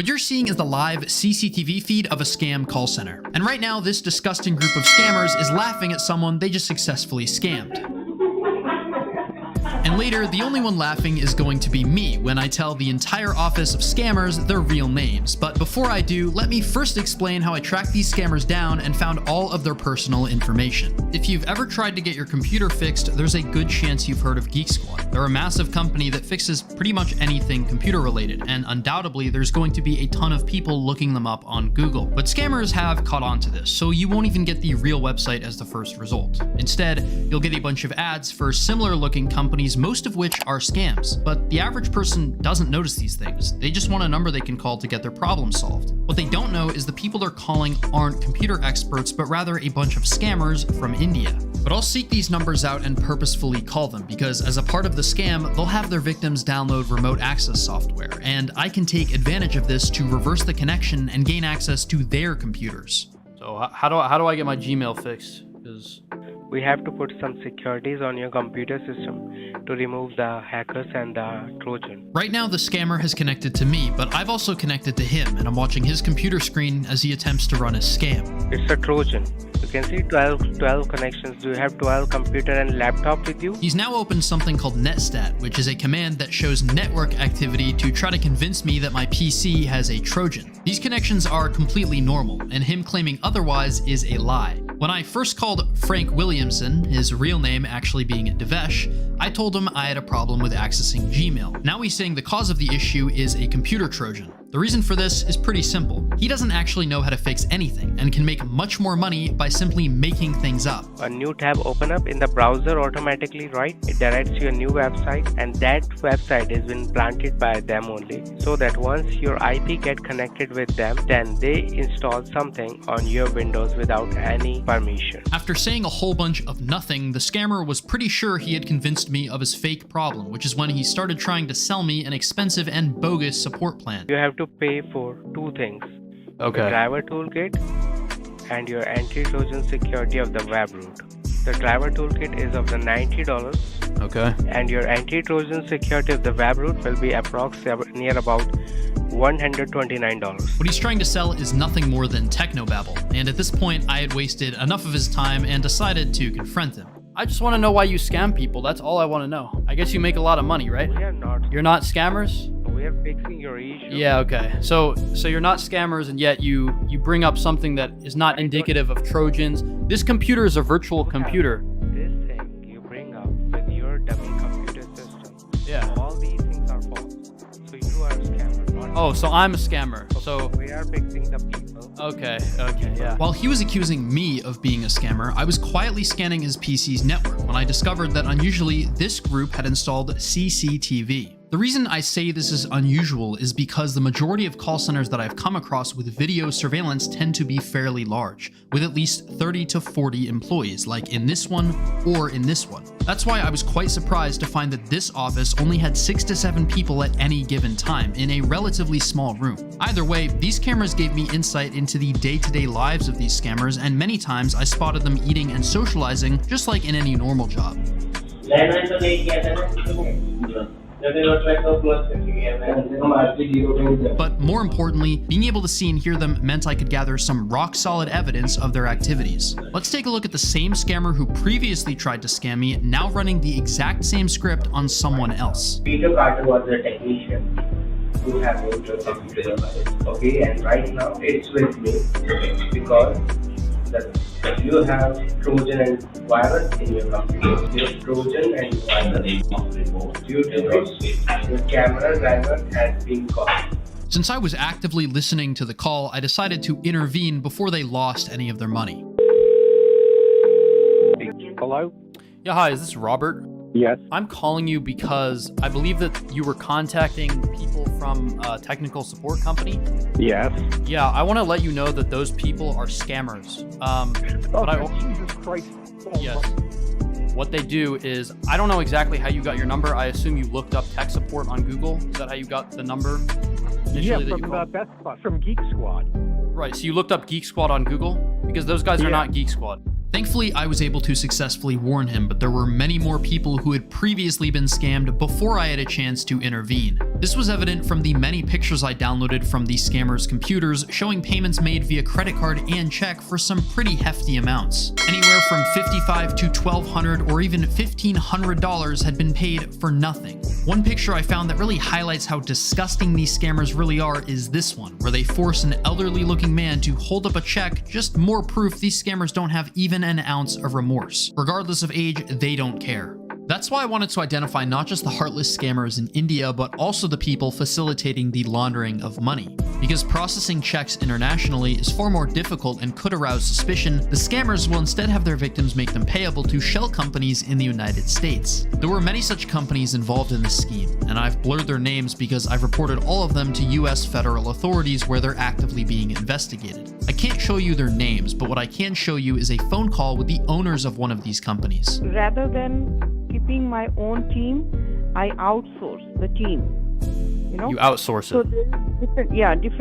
What you're seeing is the live CCTV feed of a scam call center. And right now, this disgusting group of scammers is laughing at someone they just successfully scammed. And later, the only one laughing is going to be me when I tell the entire office of scammers their real names. But before I do, let me first explain how I tracked these scammers down and found all of their personal information. If you've ever tried to get your computer fixed, there's a good chance you've heard of Geek Squad. They're a massive company that fixes pretty much anything computer related, and undoubtedly there's going to be a ton of people looking them up on Google. But scammers have caught on to this, so you won't even get the real website as the first result. Instead, you'll get a bunch of ads for similar looking companies, most of which are scams. But the average person doesn't notice these things. They just want a number they can call to get their problem solved. What they don't know is the people they're calling aren't computer experts, but rather a bunch of scammers from India. But I'll seek these numbers out and purposefully call them, because as a part of the scam, they'll have their victims download remote access software, and I can take advantage of this to reverse the connection and gain access to their computers. So how do I get my Gmail fixed? Because we have to put some securities on your computer system to remove the hackers and the Trojan. Right now, the scammer has connected to me, but I've also connected to him, and I'm watching his computer screen as he attempts to run his scam. It's a Trojan. You can see 12 connections. Do you have 12 computer and laptop with you? He's now opened something called netstat, which is a command that shows network activity to try to convince me that my PC has a Trojan. These connections are completely normal, and him claiming otherwise is a lie. When I first called Frank Williamson, his real name actually being Devesh, I told him I had a problem with accessing Gmail. Now he's saying the cause of the issue is a computer Trojan. The reason for this is pretty simple. He doesn't actually know how to fix anything and can make much more money by simply making things up. A new tab open up in the browser automatically, right? It directs you a new website, and that website has been planted by them only, so that once your IP get connected with them, then they install something on your Windows without any permission. After saying a whole bunch of nothing, the scammer was pretty sure he had convinced me of his fake problem, which is when he started trying to sell me an expensive and bogus support plan. You have to pay for two things. Okay. The driver toolkit and your anti-Trojan security of the web root. The driver toolkit is of the $90. Okay. And your anti-Trojan security of the web root will be approximately near about $129. What he's trying to sell is nothing more than technobabble, and at this point I had wasted enough of his time and decided to confront him. I just want to know why you scam people. That's all I want to know. I guess you make a lot of money, right? We are not. You're not scammers? We are fixing your issue. Yeah, okay. So you're not scammers, and yet you bring up something that is not indicative of Trojans. This computer is a virtual computer. This thing you bring up with your dummy computer system. Yeah. All these things are false. So you are a scammer, not. Oh, so I'm a scammer. So we are fixing the people. Okay, yeah. While he was accusing me of being a scammer, I was quietly scanning his PC's network when I discovered that unusually this group had installed CCTV. The reason I say this is unusual is because the majority of call centers that I've come across with video surveillance tend to be fairly large, with at least 30 to 40 employees, like in this one or in this one. That's why I was quite surprised to find that this office only had 6 to 7 people at any given time in a relatively small room. Either way, these cameras gave me insight into the day-to-day lives of these scammers, and many times I spotted them eating and socializing just like in any normal job. But more importantly, being able to see and hear them meant I could gather some rock-solid evidence of their activities. Let's take a look at the same scammer who previously tried to scam me, now running the exact same script on someone else. Peter Carter was a technician who has moved to computer. Okay, and right now it's with me because you have Trojan and virus in your computer. You have Trojan and virus. Due to which your camera driver has been caught. Since I was actively listening to the call, I decided to intervene before they lost any of their money. Hello? Yeah, hi, is this Robert? Yes. I'm calling you because I believe that you were contacting people from a technical support company. Yes. Yeah, I want to let you know that those people are scammers. Jesus Christ. Yes. What they do is, I don't know exactly how you got your number. I assume you looked up tech support on Google. Is that how you got the number? Yeah, from Best Buy, from Geek Squad. Right, so you looked up Geek Squad on Google? Because those guys are not Geek Squad. Thankfully, I was able to successfully warn him, but there were many more people who had previously been scammed before I had a chance to intervene. This was evident from the many pictures I downloaded from the scammers' computers showing payments made via credit card and check for some pretty hefty amounts. Anywhere from $55 to $1,200 or even $1,500 had been paid for nothing. One picture I found that really highlights how disgusting these scammers really are is this one, where they force an elderly looking man to hold up a check, just more proof these scammers don't have even an ounce of remorse. Regardless of age, they don't care. That's why I wanted to identify not just the heartless scammers in India, but also the people facilitating the laundering of money. Because processing checks internationally is far more difficult and could arouse suspicion, the scammers will instead have their victims make them payable to shell companies in the United States. There were many such companies involved in this scheme, and I've blurred their names because I've reported all of them to US federal authorities where they're actively being investigated. I can't show you their names, but what I can show you is a phone call with the owners of one of these companies. Rather than keeping my own team, I outsource the team. You outsource So it. there's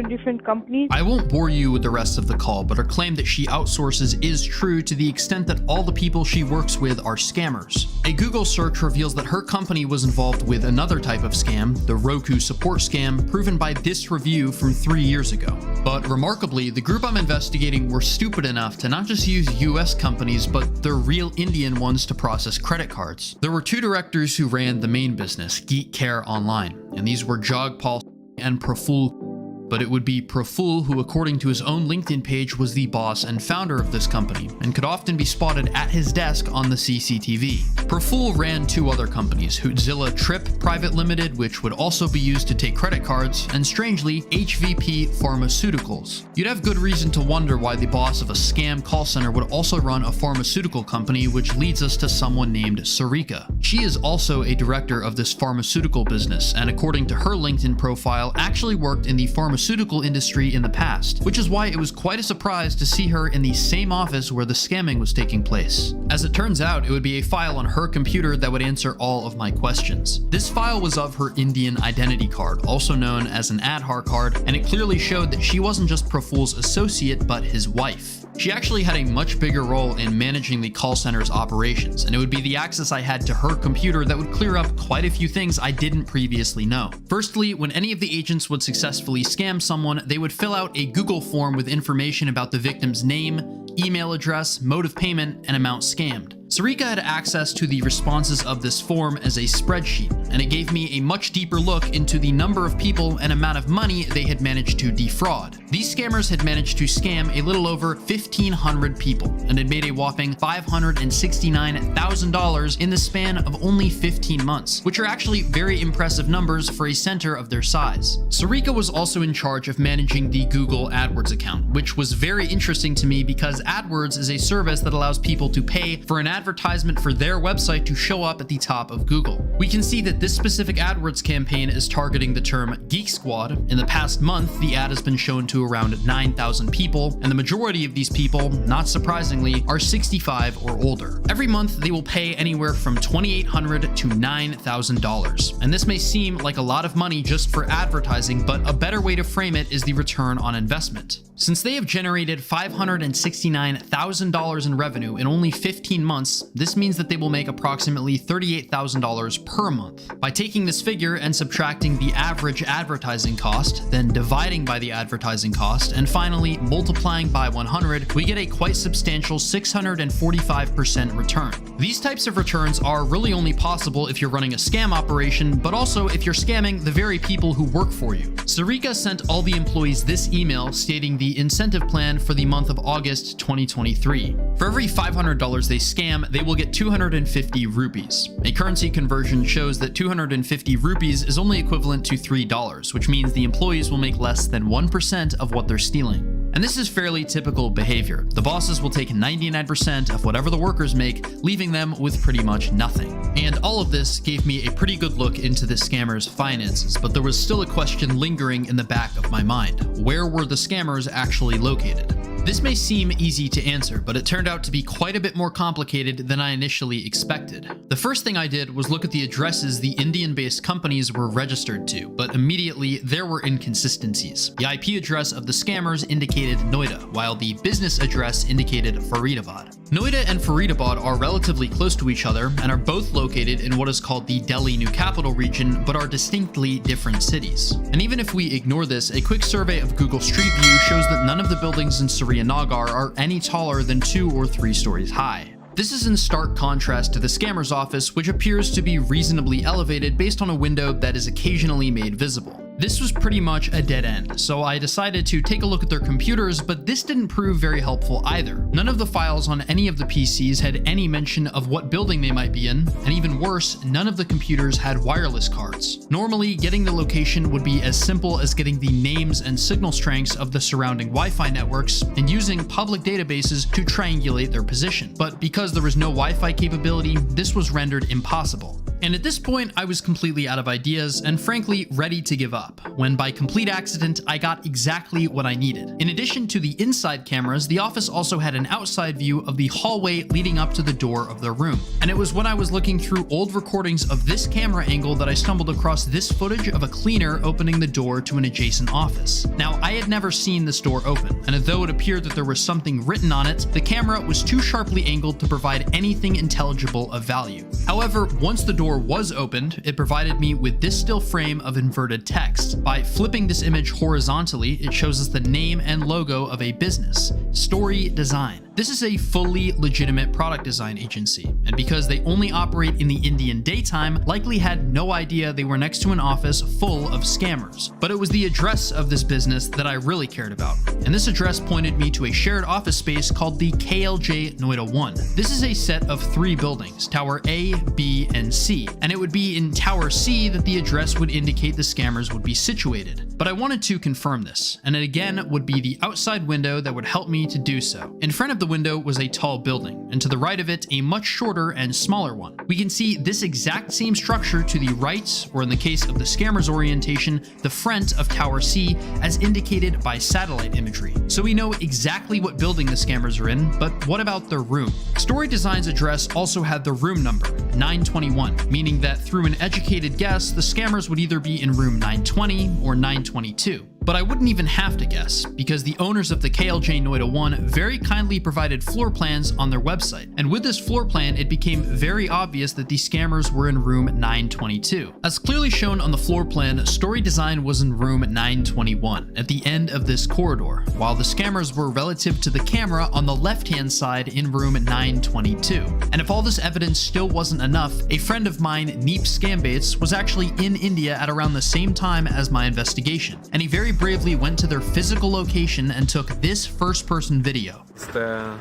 different companies. I won't bore you with the rest of the call, but her claim that she outsources is true to the extent that all the people she works with are scammers. A Google search reveals that her company was involved with another type of scam, the Roku support scam, proven by this review from 3 years ago. But remarkably, the group I'm investigating were stupid enough to not just use US companies, but the real Indian ones to process credit cards. There were two directors who ran the main business, Geek Care Online, and these were Jagpal and Praful. But it would be Praful who, according to his own LinkedIn page, was the boss and founder of this company, and could often be spotted at his desk on the CCTV. Praful ran two other companies, Hootzilla Trip Private Limited, which would also be used to take credit cards, and strangely, HVP Pharmaceuticals. You'd have good reason to wonder why the boss of a scam call center would also run a pharmaceutical company, which leads us to someone named Sarika. She is also a director of this pharmaceutical business, and according to her LinkedIn profile, actually worked in the pharmaceutical industry in the past, which is why it was quite a surprise to see her in the same office where the scamming was taking place. As it turns out, it would be a file on her computer that would answer all of my questions. This file was of her Indian identity card, also known as an Aadhaar card, and it clearly showed that she wasn't just Praful's associate, but his wife. She actually had a much bigger role in managing the call center's operations, and it would be the access I had to her computer that would clear up quite a few things I didn't previously know. Firstly, when any of the agents would successfully scam someone, they would fill out a Google form with information about the victim's name, email address, mode of payment, and amount scammed. Sarika had access to the responses of this form as a spreadsheet, and it gave me a much deeper look into the number of people and amount of money they had managed to defraud. These scammers had managed to scam a little over 1,500 people, and had made a whopping $569,000 in the span of only 15 months, which are actually very impressive numbers for a center of their size. Sarika was also in charge of managing the Google AdWords account, which was very interesting to me because AdWords is a service that allows people to pay for an advertisement for their website to show up at the top of Google. We can see that this specific AdWords campaign is targeting the term Geek Squad. In the past month, the ad has been shown to around 9,000 people, and the majority of these people, not surprisingly, are 65 or older. Every month, they will pay anywhere from $2,800 to $9,000. And this may seem like a lot of money just for advertising, but a better way to frame it is the return on investment. Since they have generated $569,000 in revenue in only 15 months, this means that they will make approximately $38,000 per month. By taking this figure and subtracting the average advertising cost, then dividing by the advertising cost, and finally multiplying by 100, we get a quite substantial 645% return. These types of returns are really only possible if you're running a scam operation, but also if you're scamming the very people who work for you. Sarika sent all the employees this email stating the incentive plan for the month of August 2023. For every $500 they scam, they will get 250 rupees. A currency conversion shows that 250 rupees is only equivalent to $3, which means the employees will make less than 1% of what they're stealing. And this is fairly typical behavior. The bosses will take 99% of whatever the workers make, leaving them with pretty much nothing. And all of this gave me a pretty good look into the scammer's finances, but there was still a question lingering in the back of my mind. Where were the scammers actually located? This may seem easy to answer, but it turned out to be quite a bit more complicated than I initially expected. The first thing I did was look at the addresses the Indian-based companies were registered to, but immediately there were inconsistencies. The IP address of the scammers indicated Noida, while the business address indicated Faridabad. Noida and Faridabad are relatively close to each other and are both located in what is called the Delhi New Capital region, but are distinctly different cities. And even if we ignore this, a quick survey of Google Street View shows that none of the buildings in Surya-Nagar are any taller than 2 or 3 stories high. This is in stark contrast to the scammer's office, which appears to be reasonably elevated based on a window that is occasionally made visible. This was pretty much a dead end, so I decided to take a look at their computers, but this didn't prove very helpful either. None of the files on any of the PCs had any mention of what building they might be in, and even worse, none of the computers had wireless cards. Normally, getting the location would be as simple as getting the names and signal strengths of the surrounding Wi-Fi networks and using public databases to triangulate their position. But because there was no Wi-Fi capability, this was rendered impossible. And at this point, I was completely out of ideas and frankly ready to give up, when by complete accident, I got exactly what I needed. In addition to the inside cameras, the office also had an outside view of the hallway leading up to the door of their room. And it was when I was looking through old recordings of this camera angle that I stumbled across this footage of a cleaner opening the door to an adjacent office. Now, I had never seen this door open, and although it appeared that there was something written on it, the camera was too sharply angled to provide anything intelligible of value. However, once the door was opened, it provided me with this still frame of inverted text. By flipping this image horizontally, it shows us the name and logo of a business, Story Design. This is a fully legitimate product design agency, and because they only operate in the Indian daytime, likely had no idea they were next to an office full of scammers. But it was the address of this business that I really cared about, and this address pointed me to a shared office space called the KLJ Noida 1. This is a set of 3 buildings, Tower A, B, and C, and it would be in Tower C that the address would indicate the scammers would be situated. But I wanted to confirm this, and it again would be the outside window that would help me to do so. In front of the window was a tall building, and to the right of it, a much shorter and smaller one. We can see this exact same structure to the right, or in the case of the scammer's orientation, the front of Tower C, as indicated by satellite imagery. So we know exactly what building the scammers are in, but what about their room? Story Design's address also had the room number, 921, meaning that through an educated guess, the scammers would either be in room 920 or 922. But I wouldn't even have to guess, because the owners of the KLJ Noida 1 very kindly provided floor plans on their website. And with this floor plan, it became very obvious that the scammers were in room 922. As clearly shown on the floor plan, Story Design was in room 921, at the end of this corridor, while the scammers were relative to the camera on the left-hand side in room 922. And if all this evidence still wasn't enough, a friend of mine, Neep Scambaits, was actually in India at around the same time as my investigation, and he very bravely went to their physical location and took this first-person video. It's the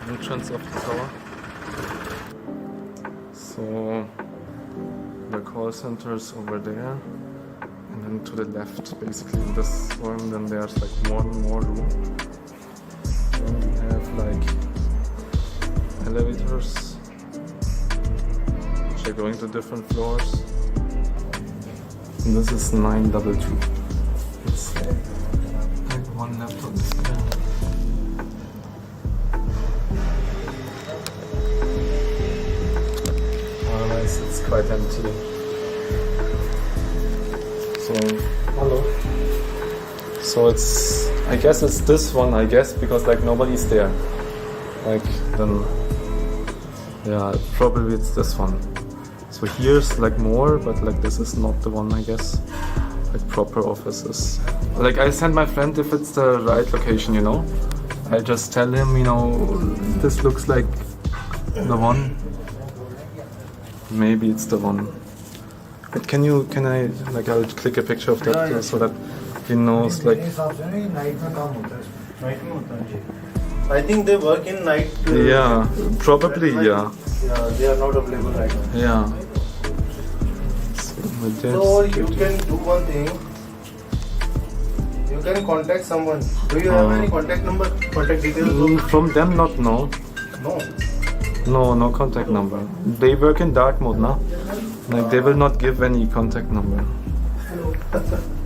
entrance of the tower. So the call center is over there, and then to the left, basically in this room, then there's like one more room. Then we have like elevators which are going to different floors. And this is 922. It's like one laptop is there. Oh nice, it's quite empty. So, hello. So it's, I guess it's this one, because like nobody's there. Like then, yeah, probably it's this one. So here's like more, but like this is not the one, I guess. Like proper offices. Like I send my friend if it's the right location, you know. I just tell him, you know, this looks like the one. Maybe it's the one. But can I, like I'll click a picture of that so that he knows like. I think they work in night. Yeah, probably, yeah. Yeah, they are not available right now. Yeah. So you can do one thing. You can contact someone. Do you have any contact number, contact details? From them, not no. No. No contact number. They work in dark mode, no? Like they will not give any contact number.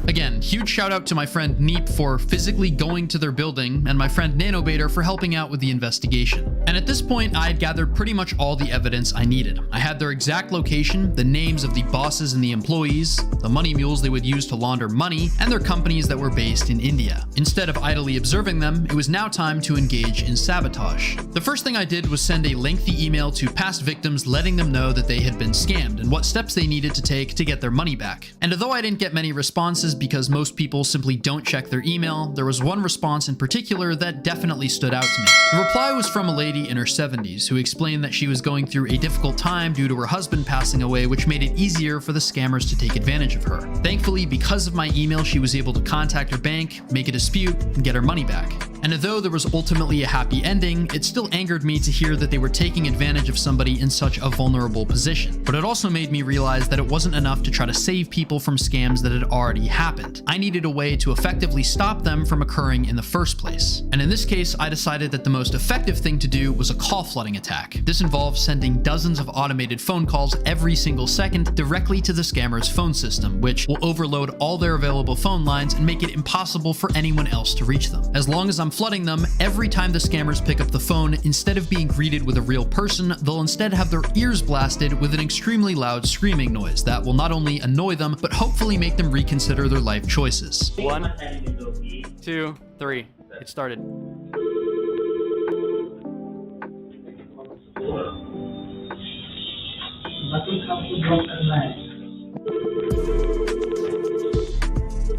Again, huge shout out to my friend Neep for physically going to their building and my friend Nanobator for helping out with the investigation. And at this point, I had gathered pretty much all the evidence I needed. I had their exact location, the names of the bosses and the employees, the money mules they would use to launder money, and their companies that were based in India. Instead of idly observing them, it was now time to engage in sabotage. The first thing I did was send a lengthy email to past victims letting them know that they had been scammed and what steps they needed to take to get their money back. And although I didn't get many responses because most people simply don't check their email, there was one response in particular that definitely stood out to me. The reply was from a lady in her 70s who explained that she was going through a difficult time due to her husband passing away, which made it easier for the scammers to take advantage of her. Thankfully, because of my email, she was able to contact her bank, make a dispute, and get her money back. And although there was ultimately a happy ending, it still angered me to hear that they were taking advantage of somebody in such a vulnerable position. But it also made me realize that it wasn't enough to try to save people from scams that had already happened. I needed a way to effectively stop them from occurring in the first place. And in this case, I decided that the most effective thing to do was a call flooding attack. This involves sending dozens of automated phone calls every single second directly to the scammer's phone system, which will overload all their available phone lines and make it impossible for anyone else to reach them. As long as I'm flooding them, every time the scammers pick up the phone, instead of being greeted with a real person, they'll instead have their ears blasted with an extremely loud screaming noise that will not only annoy them, but hopefully make them reconsider their life choices. 1, 2, 3. It started.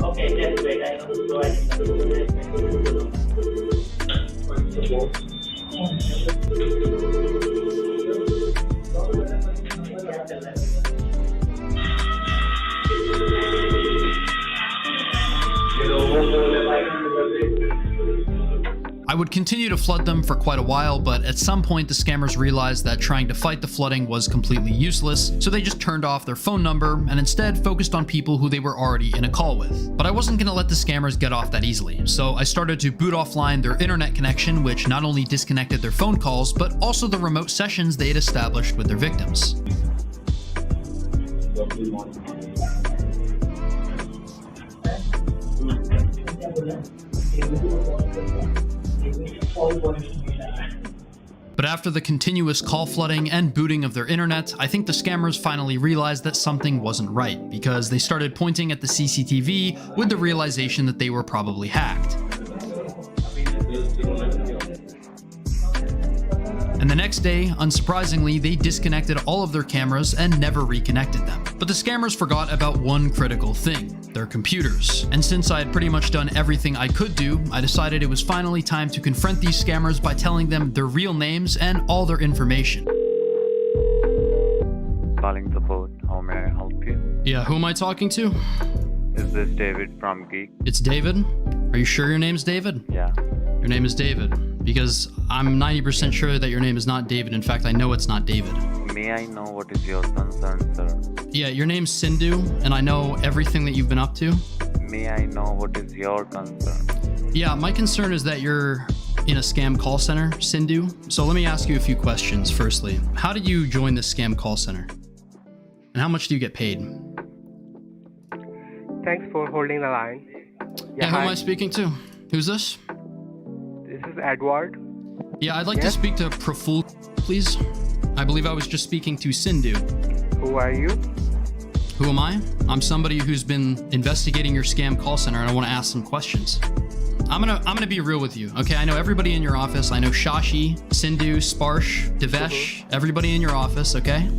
Okay, just wait. I want to provide I would continue to flood them for quite a while, but at some point the scammers realized that trying to fight the flooding was completely useless, so they just turned off their phone number and instead focused on people who they were already in a call with. But I wasn't going to let the scammers get off that easily, so I started to boot offline their internet connection, which not only disconnected their phone calls, but also the remote sessions they had established with their victims. But after the continuous call flooding and booting of their internet, I think the scammers finally realized that something wasn't right, because they started pointing at the CCTV with the realization that they were probably hacked. And the next day, unsurprisingly, they disconnected all of their cameras and never reconnected them. But the scammers forgot about one critical thing: their computers. And since I had pretty much done everything I could do, I decided it was finally time to confront these scammers by telling them their real names and all their information. Calling support, how may I help you? Yeah, who am I talking to? Is this David from Geek? It's David? Are you sure your name's David? Yeah. Your name is David, because I'm 90% sure that your name is not David. In fact, I know it's not David. May I know what is your concern, sir? Yeah, your name's Sindhu, and I know everything that you've been up to. May I know what is your concern? Yeah, my concern is that you're in a scam call center, Sindhu. So let me ask you a few questions. Firstly, how did you join this scam call center? And how much do you get paid? Thanks for holding the line. Yeah, who am I speaking to? Who's this? This is Edward. Yeah, I'd like to speak to Praful, please. I believe I was just speaking to Sindhu. Who are you? Who am I? I'm somebody who's been investigating your scam call center, and I want to ask some questions. I'm gonna be real with you, okay? I know everybody in your office. I know Shashi, Sindhu, Sparsh, Devesh, everybody in your office, okay?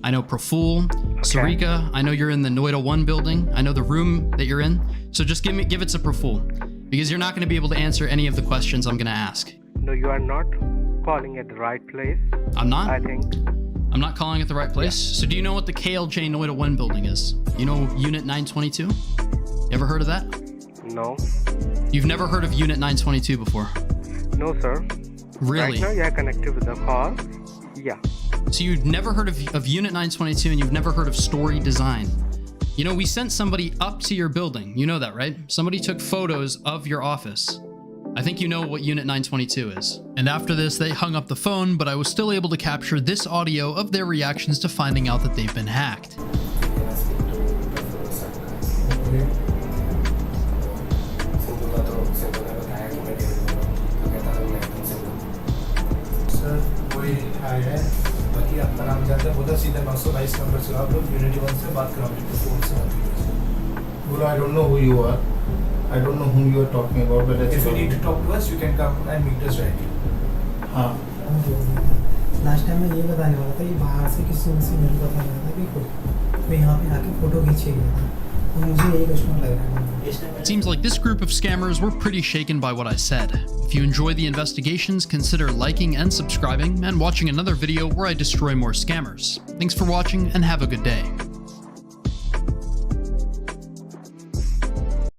I know Praful, Sarika. I know you're in the Noida 1 building. I know the room that you're in. So just give it to Praful, because you're not going to be able to answer any of the questions I'm going to ask. No, you are not calling at the right place. I'm not? I think. I'm not calling at the right place? Yeah. So do you know what the KLJ Noida 1 building is? You know Unit 922? You ever heard of that? No. You've never heard of Unit 922 before? No, sir. Really? Right now you are connected with the call. Yeah. So you've never heard of Unit 922, and you've never heard of Story Design. You know, we sent somebody up to your building. You know that, right? Somebody took photos of your office. I think you know what Unit 922 is. And after this, they hung up the phone, but I was still able to capture this audio of their reactions to finding out that they've been hacked. 922 number से आप लोग unity 1 से बात कराओगे तो phone से बोलो I don't know who you are, I don't know whom you are talking about, but if you need to talk to us you can come and meet us right here. हाँ last time मैं ये बताने वाला था कि बाहर से किसी से मेरे को बता रहा था कि कोई यहाँ पे आके फोटो खींचे गया था तो मुझे यही कस्टमर लग रहा है. It seems like this group of scammers were pretty shaken by what I said. If you enjoy the investigations, consider liking and subscribing and watching another video where I destroy more scammers. Thanks for watching and have a good day.